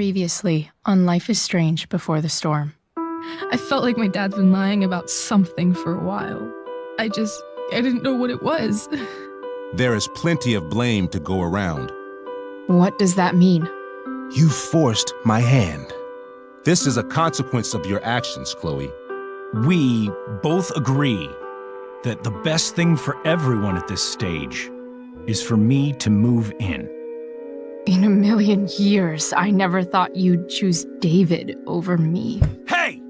Previously on Life is Strange Before the Storm. I felt like my dad's been lying about something for a while. I didn't know what it was. There is plenty of blame to go around. What does that mean? You forced my hand. This is a consequence of your actions, Chloe. We both agree that the best thing for everyone at this stage is for me to move in. In a million years, I never thought you'd choose David over me. Hey!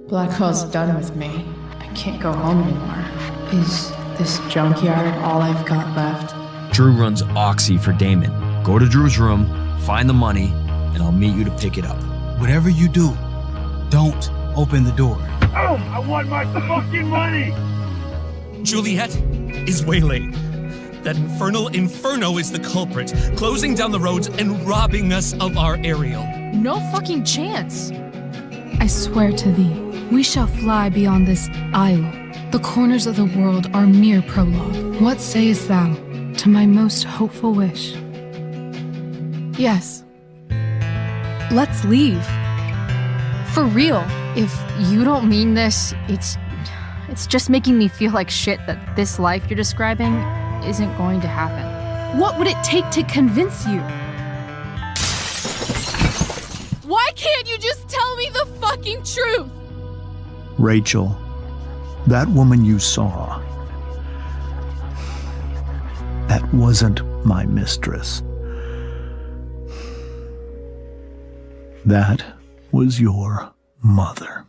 Blackwell's done with me. I can't go home anymore. Is this junkyard all I've got left? Drew runs Oxy for Damon. Go to Drew's room, find the money, and I'll meet you to pick it up. Whatever you do, don't open the door. Oh, I want my fucking money! Juliet is waylaid. That infernal Inferno is the culprit, closing down the roads and robbing us of our Ariel. No fucking chance. I swear to thee, we shall fly beyond this isle. The corners of the world are mere prologue. What sayest thou to my most hopeful wish? Yes. Let's leave. For real. If you don't mean this, it's just making me feel like shit that this life you're describing isn't going to happen. What would it take to convince you? Why can't you just tell me the fucking truth? Rachel, that woman you saw, that wasn't my mistress. That was your mother.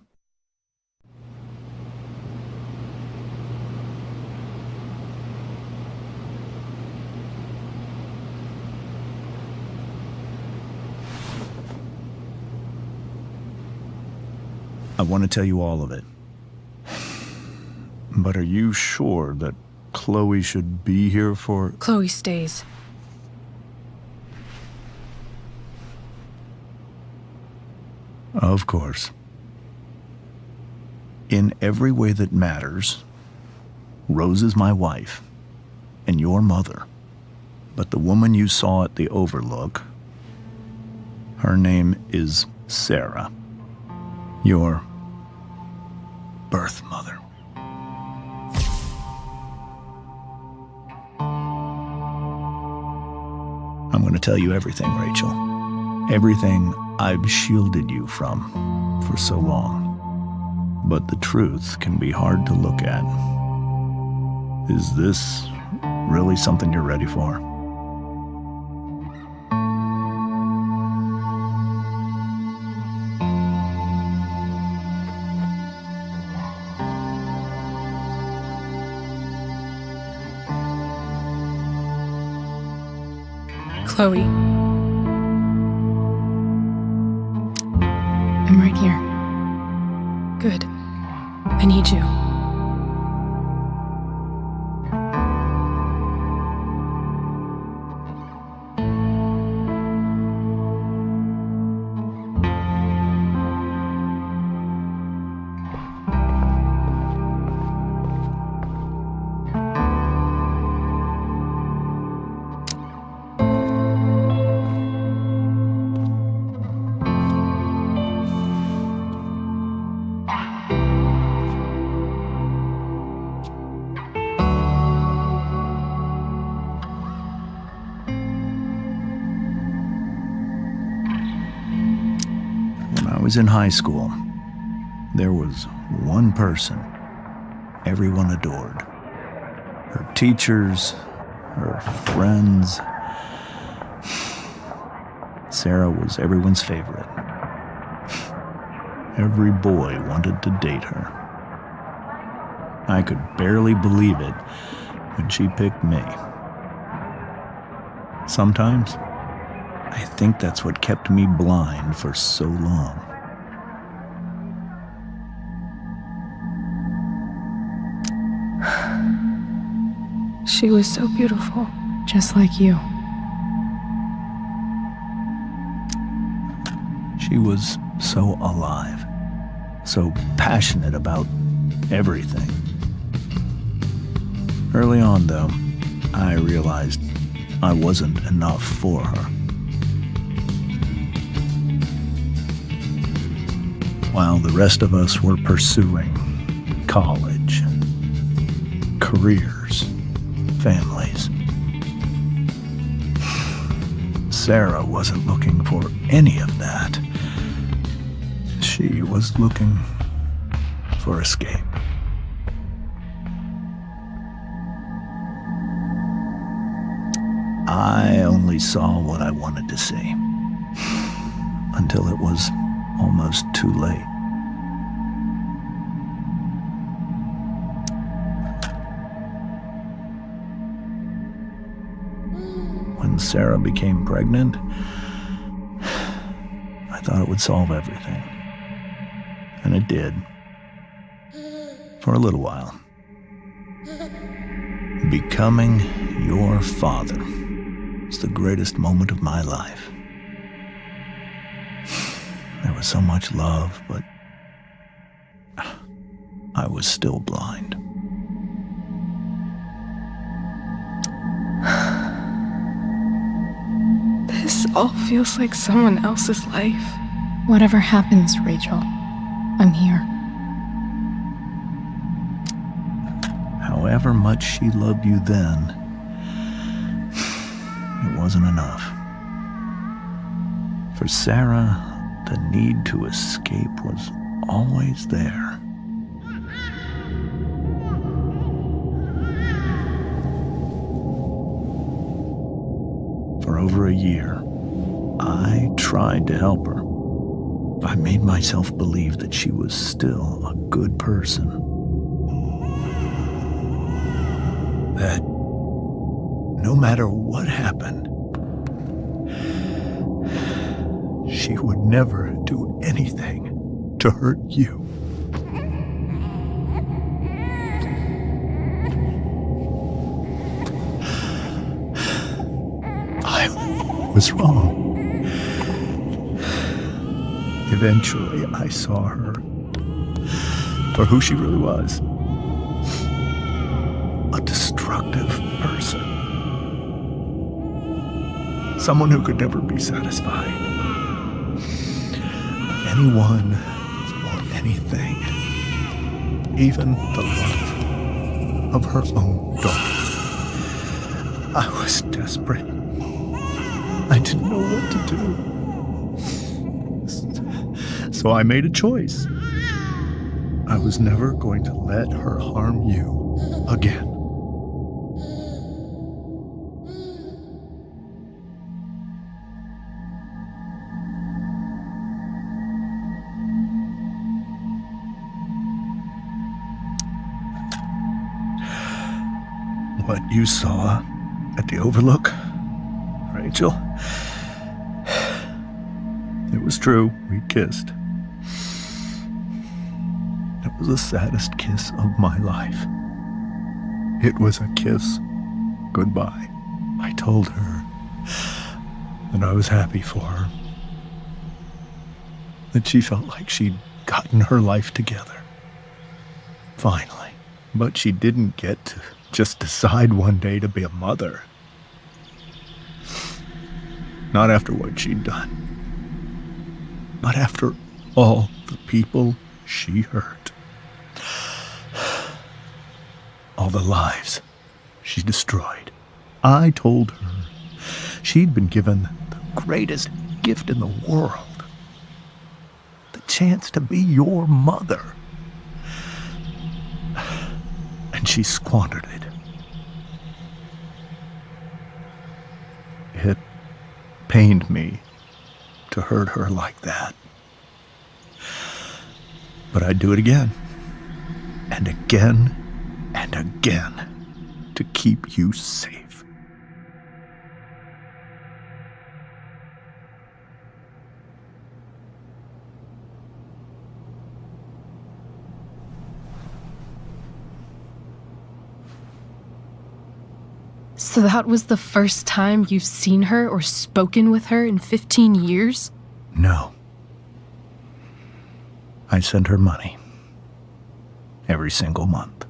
I want to tell you all of it. But are you sure that Chloe should be here for... Chloe stays. Of course. In every way that matters, Rose is my wife and your mother. But the woman you saw at the Overlook, her name is Sarah. Your birth mother. I'm going to tell you everything, Rachel. Everything I've shielded you from for so long. But the truth can be hard to look at. Is this really something you're ready for? Chloe. I'm right here. Good. I need you. I was in high school. There was one person everyone adored. Her teachers, her friends. Sarah was everyone's favorite. Every boy wanted to date her. I could barely believe it when she picked me. Sometimes, I think that's what kept me blind for so long. She was so beautiful, just like you. She was so alive, so passionate about everything. Early on, though, I realized I wasn't enough for her. while the rest of us were pursuing college, careers, families. Sarah wasn't looking for any of that. She was looking for escape. I only saw what I wanted to see, until it was almost too late. When Sarah became pregnant, I thought it would solve everything. And it did. For a little while. Becoming your father was the greatest moment of my life. There was so much love, but I was still blind. This all feels like someone else's life. Whatever happens, Rachel, I'm here. However much she loved you then, it wasn't enough. For Sarah, the need to escape was always there. For over a year, I tried to help her. I made myself believe that she was still a good person. That no matter what happened, she would never do anything to hurt you. I was wrong. Eventually, I saw her for who she really was. A destructive person. Someone who could never be satisfied. Anyone or anything. Even the love of her own daughter. I was desperate. I didn't know what to do. So I made a choice. I was never going to let her harm you again. What you saw at the Overlook, Rachel, it was true. We kissed. It was the saddest kiss of my life. It was a kiss goodbye. I told her that I was happy for her. That she felt like she'd gotten her life together. Finally. But she didn't get to just decide one day to be a mother. Not after what she'd done. Not after all the people she hurt. All the lives she destroyed. I told her she'd been given the greatest gift in the world. The chance to be your mother. And she squandered it. It pained me to hurt her like that. But I'd do it again. And again. And again. To keep you safe. So that was the first time you've seen her or spoken with her in 15 years? No. I sent her money. Every single month.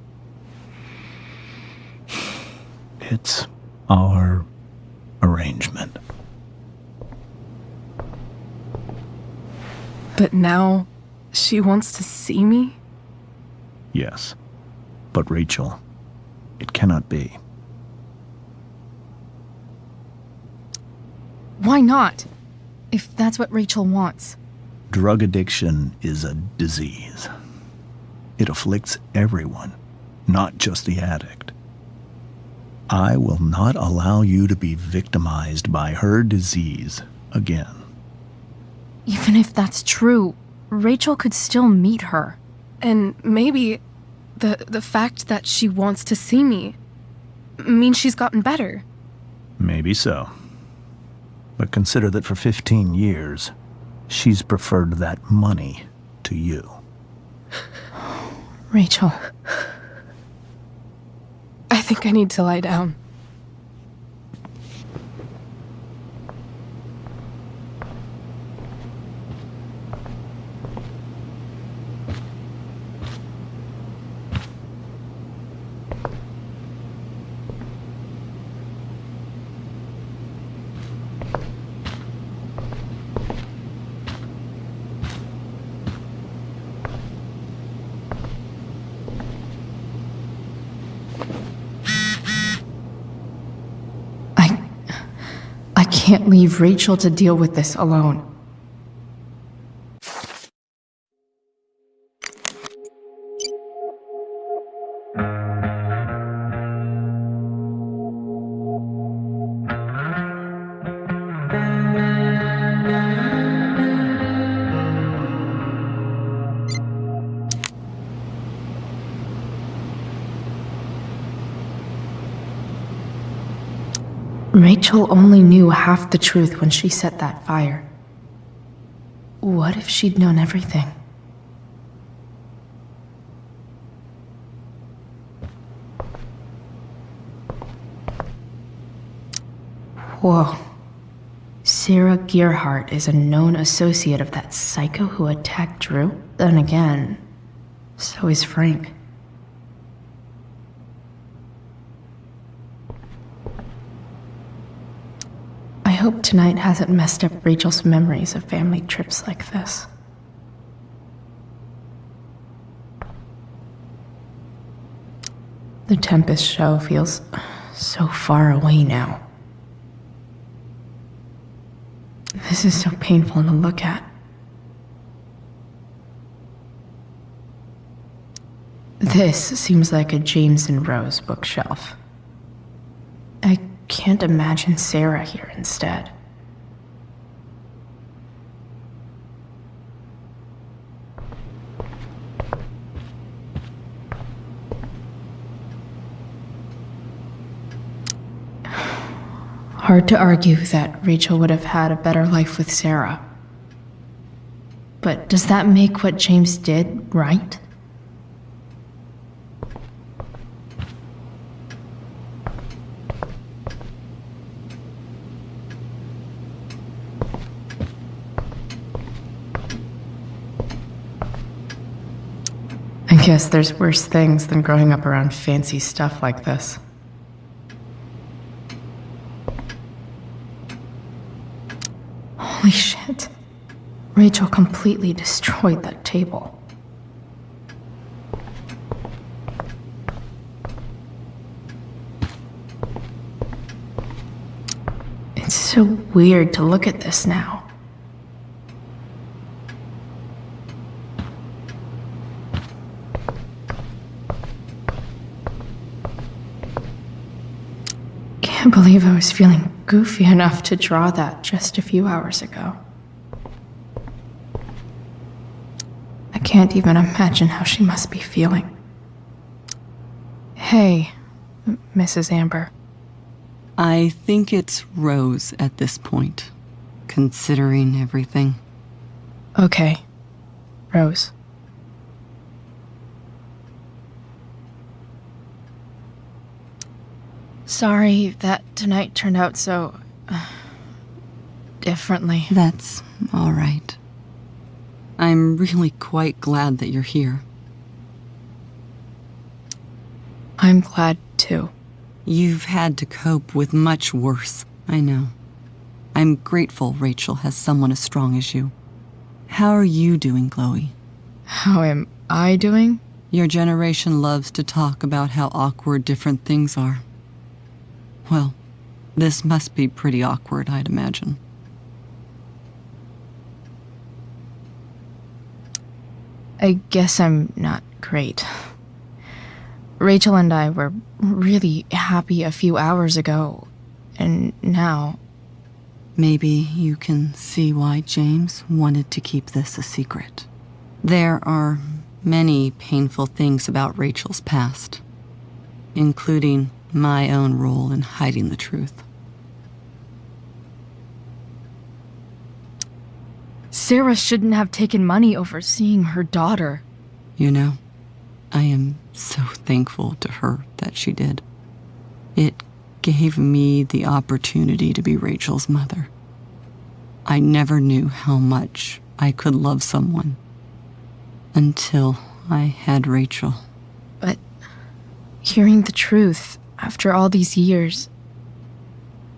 It's our arrangement. But now, She wants to see me? Yes. But Rachel, it cannot be. Why not? If that's what Rachel wants. Drug addiction is a disease. It afflicts everyone, not just the addict. I will not allow you to be victimized by her disease again. Even if that's true, Rachel could still meet her. And maybe the fact that she wants to see me means she's gotten better. Maybe so. But consider that for 15 years, she's preferred that money to you. Rachel. I think I need to lie down. I can't leave Rachel to deal with this alone. Rachel only knew half the truth when she set that fire. What if she'd known everything? Whoa. Sarah Gearhart is a known associate of that psycho who attacked Drew? Then again, so is Frank. I hope tonight hasn't messed up Rachel's memories of family trips like this. The Tempest show feels so far away now. This is so painful to look at. This seems like a James and Rose bookshelf. I can't imagine Sarah here instead. Hard to argue that Rachel would have had a better life with Sarah. But does that make what James did right? I guess there's worse things than growing up around fancy stuff like this. Holy shit. Rachel completely destroyed that table. It's so weird to look at this now. I can't believe I was feeling goofy enough to draw that just a few hours ago. I can't even imagine how she must be feeling. Hey, Mrs. Amber. I think it's Rose at this point, considering everything. Okay, Rose. Sorry that tonight turned out so... differently. That's all right. I'm really quite glad that you're here. I'm glad, too. You've had to cope with much worse, I know. I'm grateful Rachel has someone as strong as you. How are you doing, Chloe? How am I doing? Your generation loves to talk about how awkward different things are. Well, this must be pretty awkward, I'd imagine. I guess I'm not great. Rachel and I were really happy a few hours ago, and now... Maybe you can see why James wanted to keep this a secret. There are many painful things about Rachel's past, including my own role in hiding the truth. Sarah shouldn't have taken money over seeing her daughter. You know, I am so thankful to her that she did. It gave me the opportunity to be Rachel's mother. I never knew how much I could love someone until I had Rachel. But hearing the truth after all these years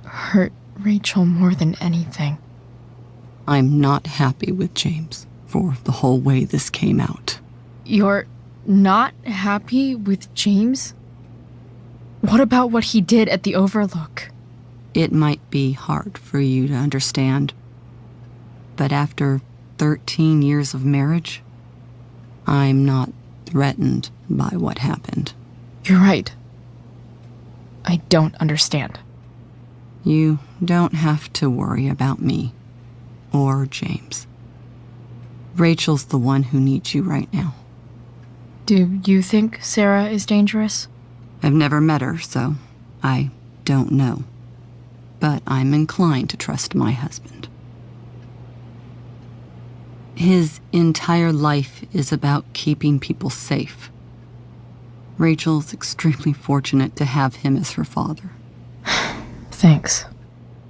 hurt Rachel more than anything. I'm not happy with James for the whole way this came out. You're not happy with James? What about what he did at the Overlook? It might be hard for you to understand, but after 13 years of marriage, I'm not threatened by what happened. You're right. I don't understand. You don't have to worry about me or James. Rachel's the one who needs you right now. Do you think Sarah is dangerous? I've never met her, so I don't know. But I'm inclined to trust my husband. His entire life is about keeping people safe. Rachel's extremely fortunate to have him as her father. Thanks.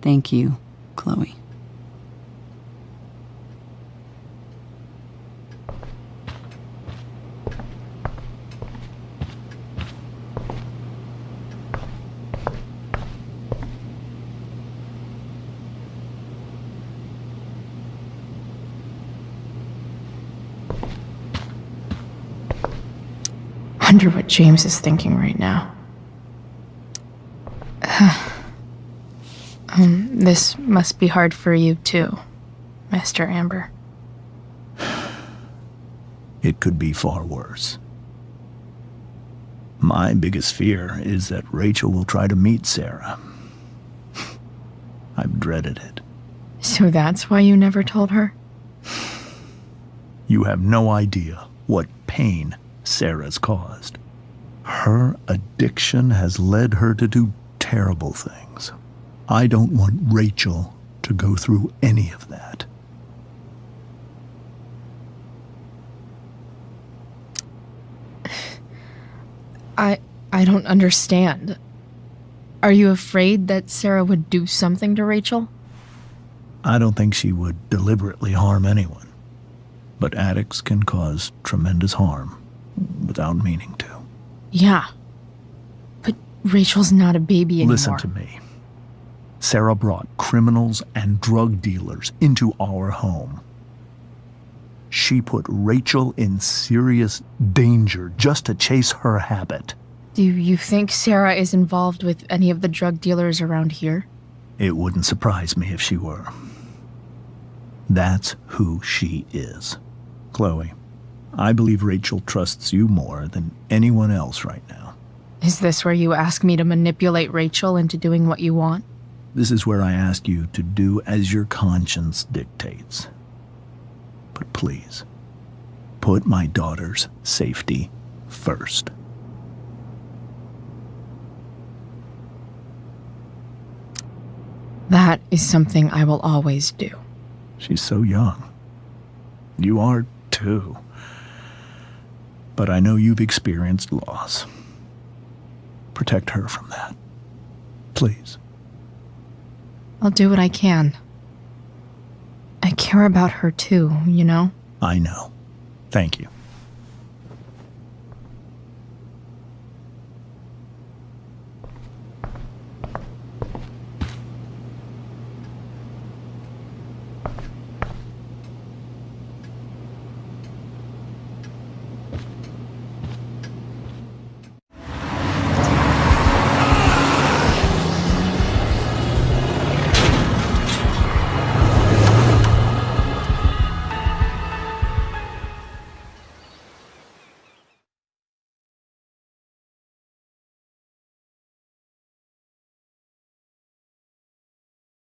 Thank you, Chloe. Wonder what James is thinking right now. This must be hard for you too, Mr. Amber. It could be far worse. My biggest fear is that Rachel will try to meet Sarah. I've dreaded it. So that's why you never told her? You have no idea what pain Sarah's caused. Her addiction has led her to do terrible things. I don't want Rachel to go through any of that. I don't understand. Are you afraid that Sarah would do something to Rachel? I don't think she would deliberately harm anyone. But addicts can cause tremendous harm without meaning to. Yeah. But Rachel's not a baby anymore. Listen to me. Sarah brought criminals and drug dealers into our home. She put Rachel in serious danger just to chase her habit. Do you think Sarah is involved with any of the drug dealers around here? It wouldn't surprise me if she were. That's who she is. Chloe, I believe Rachel trusts you more than anyone else right now. Is this where you ask me to manipulate Rachel into doing what you want? This is where I ask you to do as your conscience dictates. But please, put my daughter's safety first. That is something I will always do. She's so young. You are too. But I know you've experienced loss. Protect her from that. Please. I'll do what I can. I care about her too, you know? I know. Thank you.